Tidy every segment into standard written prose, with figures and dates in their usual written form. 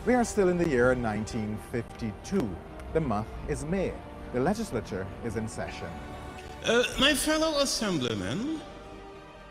We are still in the year 1952. The month is May. The legislature is in session. My fellow assemblymen,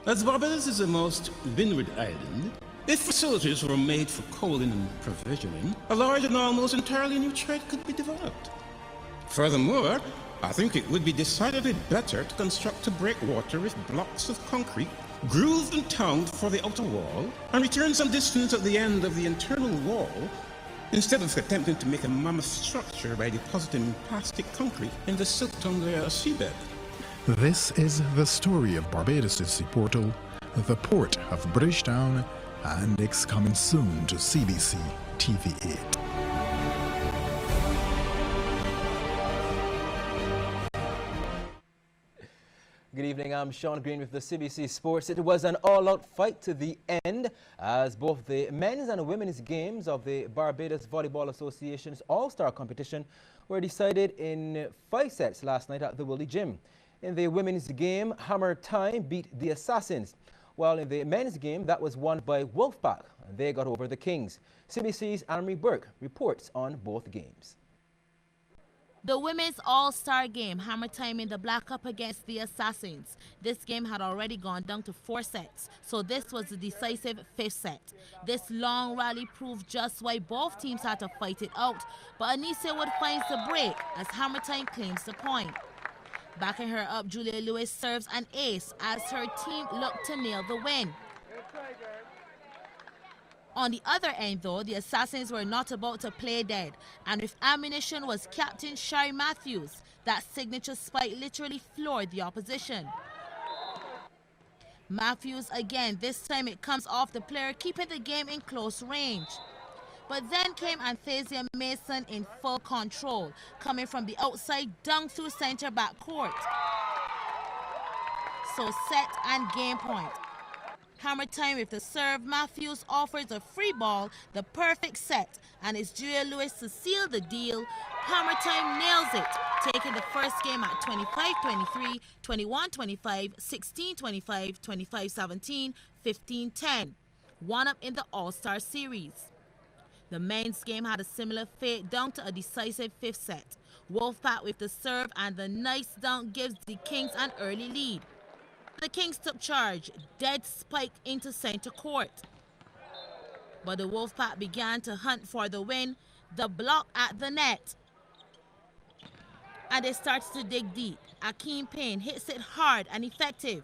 as Barbados is the most windward island, if facilities were made for coaling and provisioning, a large and almost entirely new trade could be developed. Furthermore, I think it would be decidedly better to construct a breakwater with blocks of concrete, grooved and tongued for the outer wall, and return some distance at the end of the internal wall, instead of attempting to make a mammoth structure by depositing plastic concrete in the silt-tongue seabed. This is the story of Barbados' seaportal, the port of Bridgetown, and it's coming soon to CBC TV8. Good evening, I'm Sean Green with the CBC Sports. It was an all-out fight to the end as both the men's and women's games of the Barbados Volleyball Association's All-Star competition were decided in 5 sets last night at the Woolly Gym. In the women's game, Hammer Time beat the Assassins, while in the men's game, that was won by Wolfpack. They got over the Kings. CBC's Anne-Marie Burke reports on both games. The women's all-star game, Hammer Time in the Black up against the Assassins. This game had already gone down to 4 sets, so this was the decisive 5th set. This long rally proved just why both teams had to fight it out, but Anissa Wood finds the break as Hammer Time claims the point. Backing her up, Julia Lewis serves an ace as her team looked to nail the win. On the other end, though, the Assassins were not about to play dead, and with ammunition was Captain Shari Matthews. That signature spike literally floored the opposition. Matthews again, this time it comes off the player, keeping the game in close range. But then came Anthesia Mason in full control, coming from the outside down through center back court. So set and game point. Hammer Time with the serve, Matthews offers a free ball, the perfect set, and it's Julia Lewis to seal the deal. Hammer Time nails it, taking the first game at 25-23, 21-25, 16-25, 25-17, 15-10. One up in the All-Star Series. The men's game had a similar fate down to a decisive 5th set. Wolfpack with the serve and the nice dunk gives the Kings an early lead. The Kings took charge, dead spike into center court. But the Wolfpack began to hunt for the win, the block at the net. And they started to dig deep. Akeem Payne hits it hard and effective.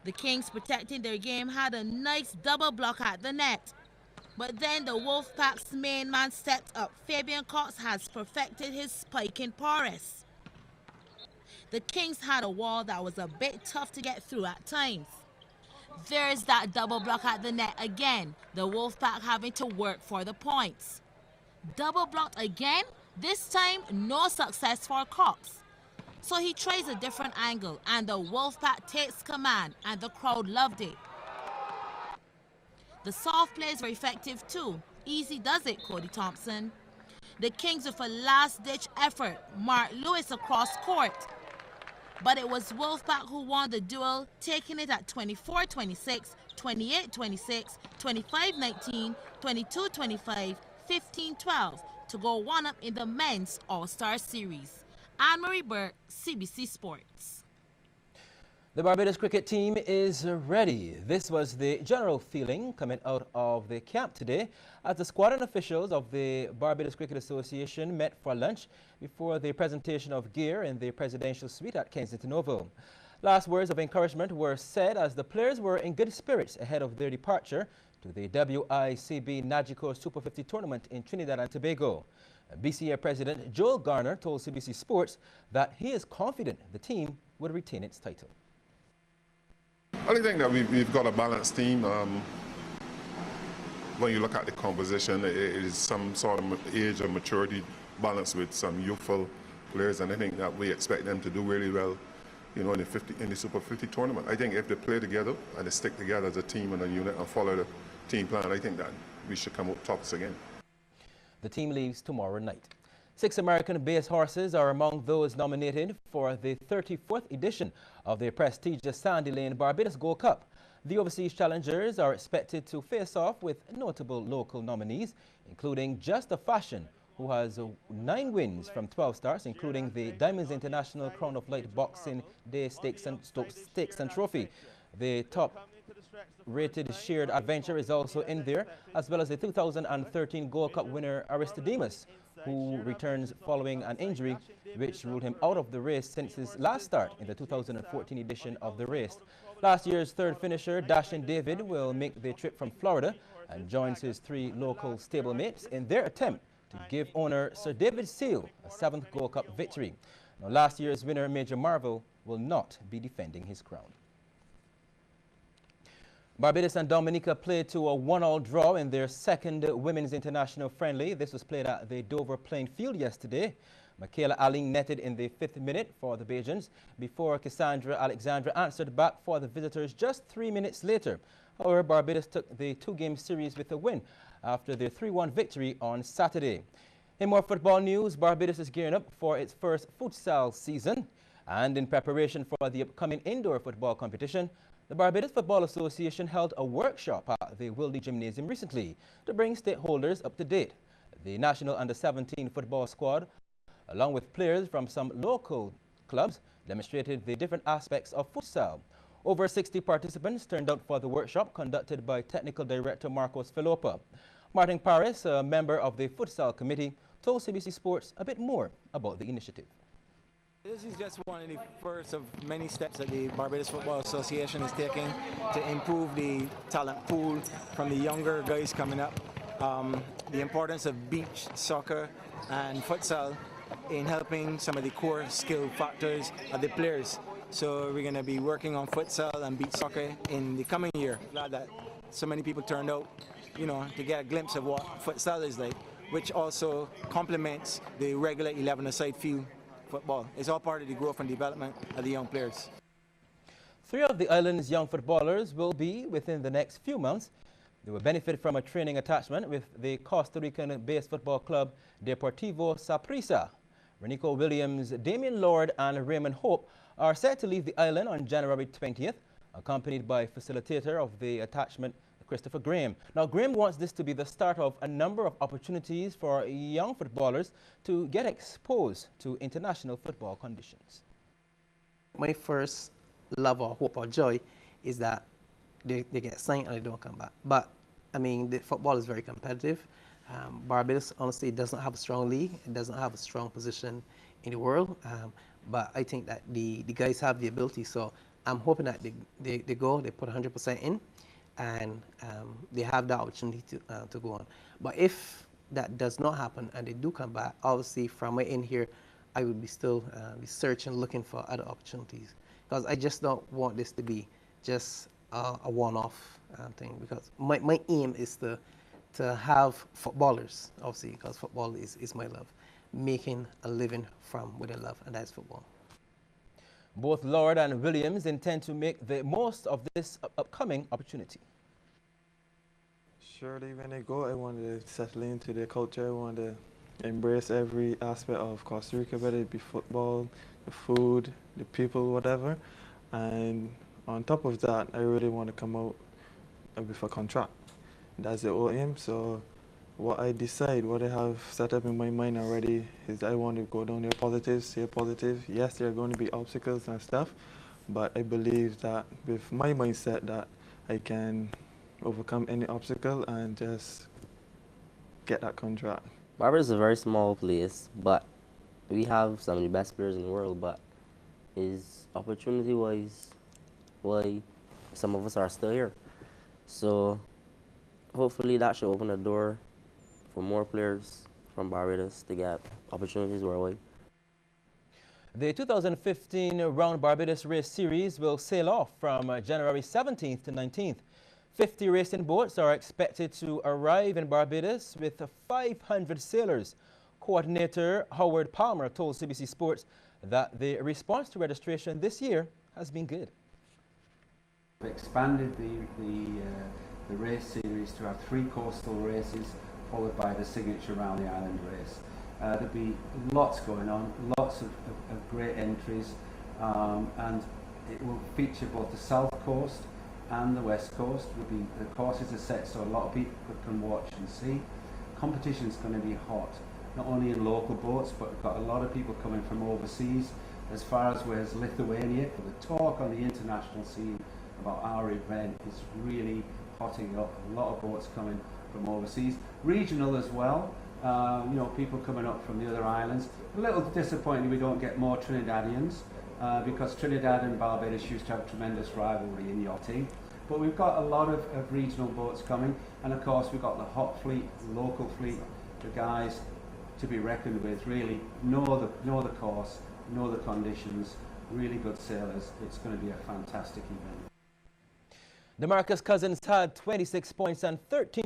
The Kings, protecting their game, had a nice double block at the net. But then the Wolfpack's main man stepped up. Fabian Cox has perfected his spiking prowess. The Kings had a wall that was a bit tough to get through at times. There's that double block at the net again, the Wolfpack having to work for the points. Double blocked again, this time no success for Cox. So he tries a different angle and the Wolfpack takes command and the crowd loved it. The soft plays were effective too. Easy does it, Cody Thompson. The Kings with a last-ditch effort, Mark Lewis across court. But it was Wolfpack who won the duel, taking it at 24-26, 28-26, 25-19, 22-25, 15-12 to go one up in the men's All-Star Series. Anne-Marie Burke, CBC Sports. The Barbados cricket team is ready. This was the general feeling coming out of the camp today as the squadron officials of the Barbados Cricket Association met for lunch before the presentation of gear in the presidential suite at Kensington Oval. Last words of encouragement were said as the players were in good spirits ahead of their departure to the WICB Nagico Super 50 tournament in Trinidad and Tobago. BCA President Joel Garner told CBC Sports that he is confident the team would retain its title. I think that we've got a balanced team. When you look at the composition, it is some sort of age and maturity balanced with some youthful players, and I think that we expect them to do really well, you know, in the Super 50 tournament. I think if they play together and they stick together as a team and a unit and follow the team plan, I think that we should come up tops again. The team leaves tomorrow night. 6 American-based horses are among those nominated for the 34th edition of the prestigious Sandy Lane Barbados Gold Cup. The overseas challengers are expected to face off with notable local nominees, including Just a Fashion, who has 9 wins from 12 starts, including the Diamonds International Crown of Light Boxing Day Stakes and Trophy. The top-rated Shared Adventure is also in there, as well as the 2013 Gold Cup winner Aristodemus, who returns following an injury which ruled him out of the race since his last start in the 2014 edition of the race. Last year's third finisher, Dashin David, will make the trip from Florida and joins his 3 local stablemates in their attempt to give owner Sir David Seal a 7th Gold Cup victory. Now, last year's winner, Major Marvel, will not be defending his crown. Barbados and Dominica played to a 1-1 draw in their second Women's International Friendly. This was played at the Dover playing field yesterday. Michaela Aling netted in the 5th minute for the Bajans before Cassandra Alexandra answered back for the visitors just 3 minutes later. However, Barbados took the 2-game series with a win after their 3-1 victory on Saturday. In more football news, Barbados is gearing up for its first futsal season, and in preparation for the upcoming indoor football competition, the Barbados Football Association held a workshop at the Wildy Gymnasium recently to bring stakeholders up to date. The National Under-17 football squad, along with players from some local clubs, demonstrated the different aspects of futsal. Over 60 participants turned out for the workshop conducted by Technical Director Marcos Filopa. Martin Paris, a member of the futsal committee, told CBC Sports a bit more about the initiative. This is just one of the first of many steps that the Barbados Football Association is taking to improve the talent pool from the younger guys coming up. The importance of beach soccer and futsal in helping some of the core skill factors of the players. So we're going to be working on futsal and beach soccer in the coming year. Glad that so many people turned out, to get a glimpse of what futsal is like, which also complements the regular 11-a-side field football. It's all part of the growth and development of the young players. 3 of the island's young footballers will be, within the next few months, they will benefit from a training attachment with the Costa Rican-based football club Deportivo Saprissa. Renico Williams, Damian Lord and Raymond Hope are set to leave the island on January 20th, accompanied by facilitator of the attachment, Christopher Graham. Now, Graham wants this to be the start of a number of opportunities for young footballers to get exposed to international football conditions. My first love or hope or joy is that they get signed and they don't come back. But, I mean, the football is very competitive. Barbados, honestly, doesn't have a strong league. It doesn't have a strong position in the world. But I think that the guys have the ability. So I'm hoping that they go, they put 100% in, and they have the opportunity to go on. But if that does not happen and they do come back, obviously from my end here, I would be still be searching, looking for other opportunities. Because I just don't want this to be just a one-off thing. Because my aim is to have footballers, obviously, because football is my love, making a living from what I love, and that's football. Both Lord and Williams intend to make the most of this upcoming opportunity. Surely when I go, I want to settle into the culture. I want to embrace every aspect of Costa Rica, whether it be football, the food, the people, whatever. And on top of that, I really want to come out with a contract. That's the whole aim. So what I decide, what I have set up in my mind already is I want to go down there positive, stay positive. Yes, there are going to be obstacles and stuff, but I believe that with my mindset that I can overcome any obstacle and just get that contract. Barbados is a very small place, but we have some of the best players in the world, but is opportunity-wise why some of us are still here. So hopefully that should open the door for more players from Barbados to get opportunities worldwide. The 2015 Round Barbados Race Series will sail off from January 17th to 19th. 50 racing boats are expected to arrive in Barbados with 500 sailors. Coordinator Howard Palmer told CBC Sports that the response to registration this year has been good. We've expanded the race series to have 3 coastal races followed by the signature round the island race. There'll be lots going on, lots of great entries, and it will feature both the south coast and the West Coast. The courses are set so a lot of people can watch and see. Competition is going to be hot, not only in local boats, but we've got a lot of people coming from overseas, as far as where's Lithuania. The talk on the international scene about our event is really hotting up. A lot of boats coming from overseas, regional as well. You know, people coming up from the other islands. A little disappointing we don't get more Trinidadians, because Trinidad and Barbados used to have tremendous rivalry in yachting. But we've got a lot of regional boats coming, and of course we've got the hot fleet, the local fleet, the guys to be reckoned with. Really know the course, know the conditions, really good sailors. It's going to be a fantastic event. DeMarcus Cousins had 26 points and 13